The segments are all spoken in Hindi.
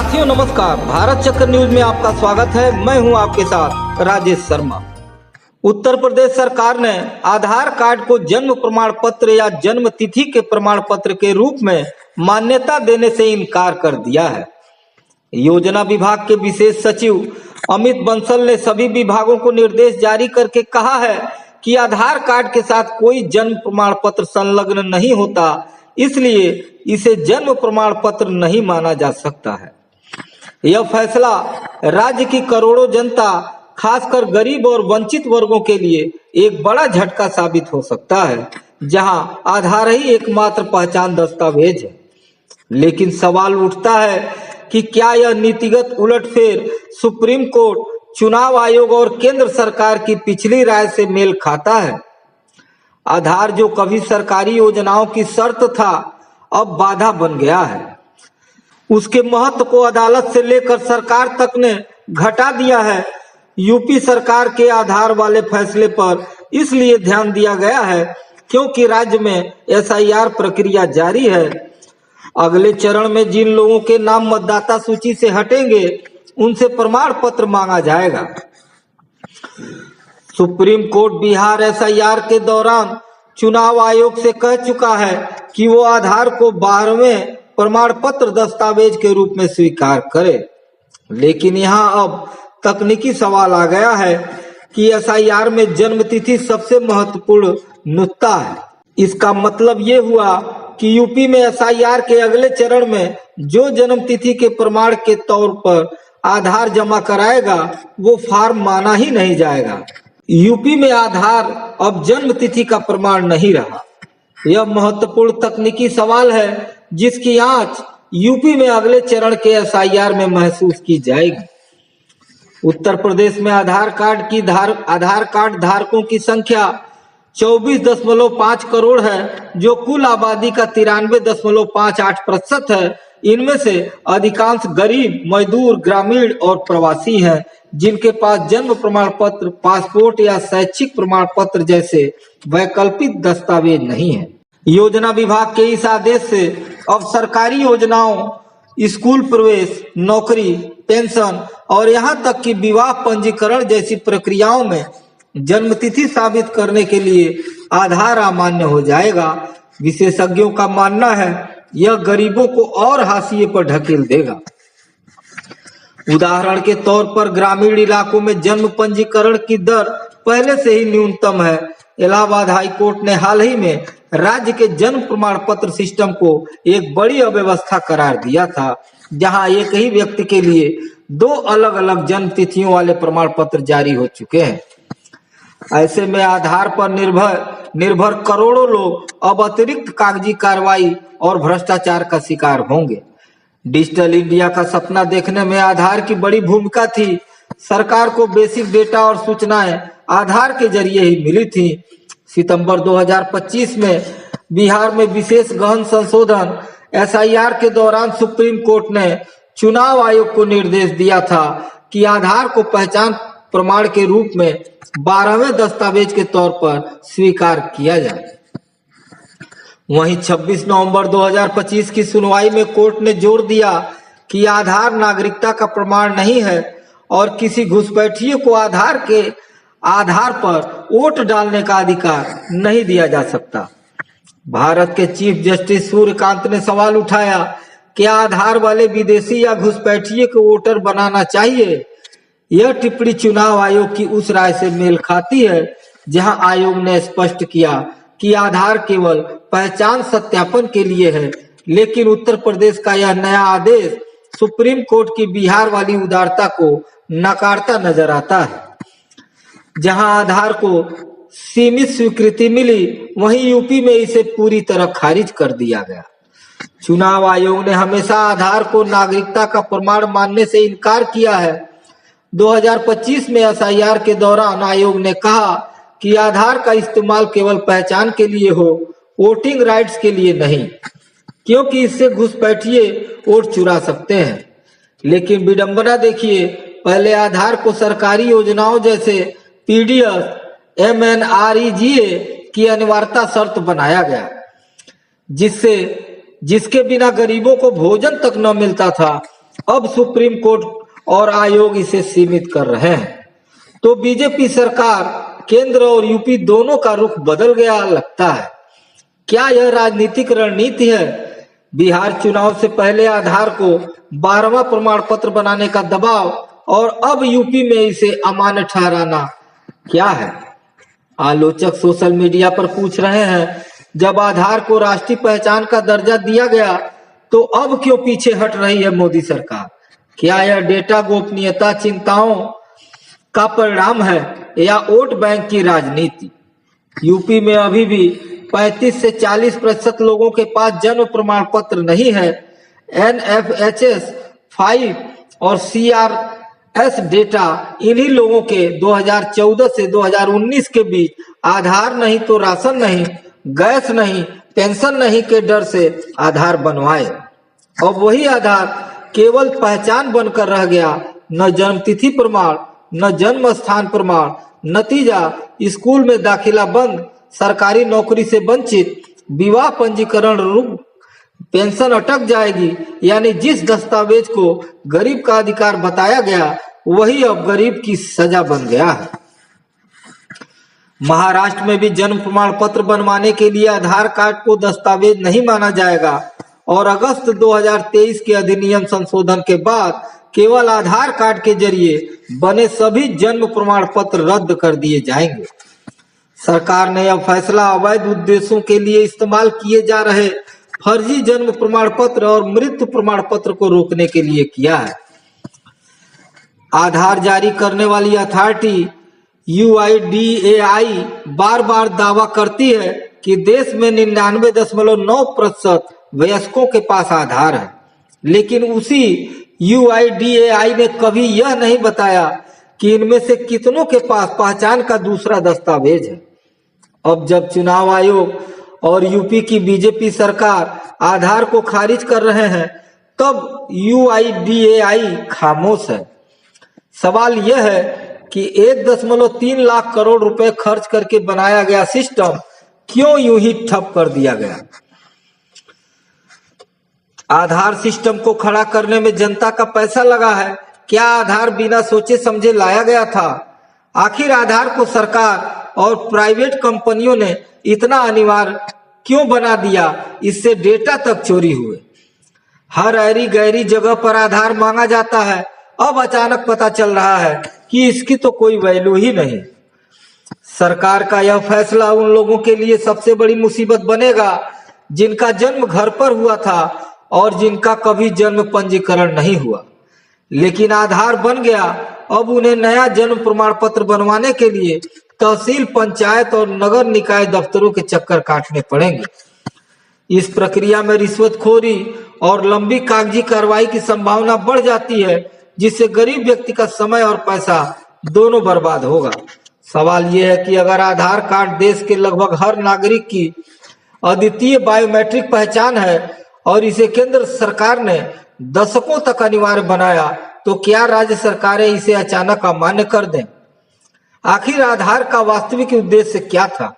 साथियों नमस्कार, भारत चक्र न्यूज में आपका स्वागत है। मैं हूं आपके साथ राजेश शर्मा। उत्तर प्रदेश सरकार ने आधार कार्ड को जन्म प्रमाण पत्र या जन्म तिथि के प्रमाण पत्र के रूप में मान्यता देने से इनकार कर दिया है। योजना विभाग के विशेष सचिव अमित बंसल ने सभी विभागों को निर्देश जारी करके कहा है कि आधार कार्ड के साथ कोई जन्म प्रमाण पत्र संलग्न नहीं होता, इसलिए इसे जन्म प्रमाण पत्र नहीं माना जा सकता है। यह फैसला राज्य की करोड़ों जनता, खासकर गरीब और वंचित वर्गों के लिए एक बड़ा झटका साबित हो सकता है, जहां आधार ही एकमात्र पहचान दस्तावेज है। लेकिन सवाल उठता है कि क्या यह नीतिगत उलटफेर सुप्रीम कोर्ट, चुनाव आयोग और केंद्र सरकार की पिछली राय से मेल खाता है? आधार जो कभी सरकारी योजनाओं की शर्त था, अब बाधा बन गया है। उसके महत्व को अदालत से लेकर सरकार तक ने घटा दिया है। यूपी सरकार के आधार वाले फैसले पर इसलिए ध्यान दिया गया है क्योंकि राज्य में एसआईआर प्रक्रिया जारी है। अगले चरण में जिन लोगों के नाम मतदाता सूची से हटेंगे, उनसे प्रमाण पत्र मांगा जाएगा। सुप्रीम कोर्ट बिहार एसआईआर के दौरान चुनाव आयोग से कह चुका है कि वो आधार को 12वें प्रमाण पत्र दस्तावेज के रूप में स्वीकार करे। लेकिन यहाँ अब तकनीकी सवाल आ गया है कि एसआईआर में जन्म तिथि सबसे महत्वपूर्ण नुक्ता है। इसका मतलब ये हुआ कि यूपी में एसआईआर के अगले चरण में जो जन्म तिथि के प्रमाण के तौर पर आधार जमा कराएगा, वो फॉर्म माना ही नहीं जाएगा। यूपी में आधार अब जन्म तिथि का प्रमाण नहीं रहा। यह महत्वपूर्ण तकनीकी सवाल है जिसकी आंच यूपी में अगले चरण के एसआईआर में महसूस की जाएगी। उत्तर प्रदेश में आधार कार्ड धारकों की संख्या 24.5 करोड़ है, जो कुल आबादी का 93.58% है। इनमें से अधिकांश गरीब, मजदूर, ग्रामीण और प्रवासी हैं, जिनके पास जन्म प्रमाण पत्र, पासपोर्ट या शैक्षिक प्रमाण पत्र जैसे वैकल्पिक दस्तावेज नहीं है। योजना विभाग के इस आदेश से अब सरकारी योजनाओं, स्कूल प्रवेश, नौकरी, पेंशन और यहाँ तक कि विवाह पंजीकरण जैसी प्रक्रियाओं में जन्मतिथि साबित करने के लिए आधार अमान्य हो जाएगा। विशेषज्ञों का मानना है यह गरीबों को और हाशिए पर ढकेल देगा। उदाहरण के तौर पर ग्रामीण इलाकों में जन्म पंजीकरण की दर पहले से ही न्यूनतम है। इलाहाबाद हाई कोर्ट ने हाल ही में राज्य के जन्म प्रमाण पत्र सिस्टम को एक बड़ी अव्यवस्था करार दिया था, जहां एक ही व्यक्ति के लिए 2 अलग-अलग जन्म तिथियों वाले प्रमाण पत्र जारी हो चुके हैं। ऐसे में आधार पर निर्भर करोड़ों लोग अब अतिरिक्त कागजी कार्रवाई और भ्रष्टाचार का शिकार होंगे। डिजिटल इंडिया का सपना देखने में आधार की बड़ी भूमिका थी। सरकार को बेसिक डेटा और सूचनाएं आधार के जरिए ही मिली थी। सितंबर 2025 में बिहार में विशेष गहन संशोधन एसआईआर के दौरान सुप्रीम कोर्ट ने चुनाव आयोग को निर्देश दिया था कि आधार को पहचान प्रमाण के रूप में 12वें दस्तावेज के तौर पर स्वीकार किया जाए। वहीं 26 नवंबर 2025 की सुनवाई में कोर्ट ने जोर दिया कि आधार नागरिकता का प्रमाण नहीं है और किसी घुसपैठिए को आधार पर वोट डालने का अधिकार नहीं दिया जा सकता। भारत के चीफ जस्टिस सूर्यकांत ने सवाल उठाया, क्या आधार वाले विदेशी या घुसपैठिए को वोटर बनाना चाहिए? यह टिप्पणी चुनाव आयोग की उस राय से मेल खाती है जहां आयोग ने स्पष्ट किया कि आधार केवल पहचान सत्यापन के लिए है। लेकिन उत्तर प्रदेश का यह नया आदेश सुप्रीम कोर्ट की बिहार वाली उदारता को नकारता नजर आता है। जहां आधार को सीमित स्वीकृति मिली, वहीं यूपी में इसे पूरी तरह खारिज कर दिया गया। चुनाव आयोग ने हमेशा आधार को नागरिकता का प्रमाण मानने से इनकार किया है। 2025 में एसआईआर के दौरान आयोग ने कहा कि आधार का इस्तेमाल केवल पहचान के लिए हो, वोटिंग राइट्स के लिए नहीं, क्योंकि इससे घुसपैठिए वोट चुरा सकते हैं। लेकिन विडंबना देखिए, पहले आधार को सरकारी योजनाओं जैसे पीडीएस, एमएनआरईजीए की अनिवार्यता शर्त बनाया गया, जिसके बिना गरीबों को भोजन तक न मिलता था। अब सुप्रीम कोर्ट और आयोग इसे सीमित कर रहे हैं। तो बीजेपी सरकार, केंद्र और यूपी दोनों का रुख बदल गया लगता है। क्या यह राजनीतिक रणनीति है? बिहार चुनाव से पहले आधार को 12वां प्रमाण पत्र बनाने का दबाव और अब यूपी में इसे अमान्य ठहराना क्या है? आलोचक सोशल मीडिया पर पूछ रहे हैं, जब आधार को राष्ट्रीय पहचान का दर्जा दिया गया तो अब क्यों पीछे हट रही है मोदी सरकार? क्या यह डेटा गोपनीयता चिंताओं का परिणाम है या वोट बैंक की राजनीति? यूपी में अभी भी 35 से 40% लोगों के पास जन्म प्रमाण पत्र नहीं है। NFHS 5 और CRS डेटा इन्हीं लोगों के 2014 से 2019 के बीच आधार नहीं तो राशन नहीं, गैस नहीं, पेंशन नहीं के डर से आधार बनवाए। अब वही आधार केवल पहचान बनकर रह गया, न जन्मतिथि प्रमाण, न जन्म स्थान प्रमाण। नतीजा, स्कूल में दाखिला बंद, सरकारी नौकरी से वंचित, विवाह पंजीकरण रुक, पेंशन अटक जाएगी। यानी जिस दस्तावेज को गरीब का अधिकार बताया गया वही अब गरीब की सजा बन गया है। महाराष्ट्र में भी जन्म प्रमाण पत्र बनवाने के लिए आधार कार्ड को दस्तावेज नहीं माना जाएगा और अगस्त 2023 के अधिनियम संशोधन के बाद केवल आधार कार्ड के जरिए बने सभी जन्म प्रमाण पत्र रद्द कर दिए जाएंगे। सरकार ने यह फैसला अवैध उद्देश्यों के लिए इस्तेमाल किए जा रहे फर्जी जन्म प्रमाण पत्र और मृत्यु प्रमाण पत्र को रोकने के लिए किया है। आधार जारी करने वाली अथॉरिटी UIDAI बार बार दावा करती है कि देश में 99.9% वयस्कों के पास आधार है, लेकिन उसी UIDAI ने कभी यह नहीं बताया कि इनमें से कितनों के पास पहचान का दूसरा दस्तावेज है। अब जब चुनाव आयोग और यूपी की बीजेपी सरकार आधार को खारिज कर रहे हैं, तब UIDAI खामोश है। सवाल यह है कि 1.3 लाख करोड़ रुपए खर्च करके बनाया गया सिस्टम क्यों यूं ही ठप कर दिया गया? आधार सिस्टम को खड़ा करने में जनता का पैसा लगा है। क्या आधार बिना सोचे समझे लाया गया था? आखिर आधार को सरकार और प्राइवेट कंपनियों ने इतना अनिवार्य क्यों बना दिया? इससे डेटा तक चोरी हुए। हर ऐरी गैरी जगह पर आधार मांगा जाता है। अब अचानक पता चल रहा है कि इसकी तो कोई वैल्यू ही नहीं। सरकार का यह फैसला उन लोगों के लिए सबसे बड़ी मुसीबत बनेगा जिनका जन्म घर पर हुआ था और जिनका कभी जन्म पंजीकरण नहीं हुआ, लेकिन आधार बन गया। अब उन्हें नया जन्म प्रमाण पत्र बनवाने के लिए तहसील, पंचायत और नगर निकाय दफ्तरों के चक्कर काटने पड़ेंगे। इस प्रक्रिया में रिश्वतखोरी और लंबी कागजी कार्रवाई की संभावना बढ़ जाती है, जिससे गरीब व्यक्ति का समय और पैसा दोनों बर्बाद होगा। सवाल यह है कि अगर आधार कार्ड देश के लगभग हर नागरिक की अद्वितीय बायोमेट्रिक पहचान है और इसे केंद्र सरकार ने दशकों तक अनिवार्य बनाया, तो क्या राज्य सरकारें इसे अचानक अमान्य कर दें? आखिर आधार का वास्तविक उद्देश्य क्या था?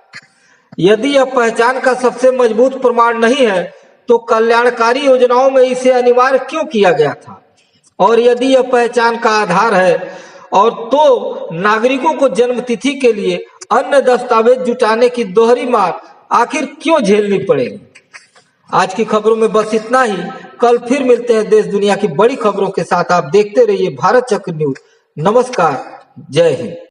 यदि यह पहचान का सबसे मजबूत प्रमाण नहीं है, तो कल्याणकारी योजनाओं में इसे अनिवार्य क्यों किया गया था? और यदि यह पहचान का आधार है और तो नागरिकों को जन्म तिथि के लिए अन्य दस्तावेज जुटाने की दोहरी मार आखिर क्यों झेलनी पड़ेगी? आज की खबरों में बस इतना ही। कल फिर मिलते हैं देश दुनिया की बड़ी खबरों के साथ। आप देखते रहिए भारत चक्र न्यूज। नमस्कार, जय हिंद।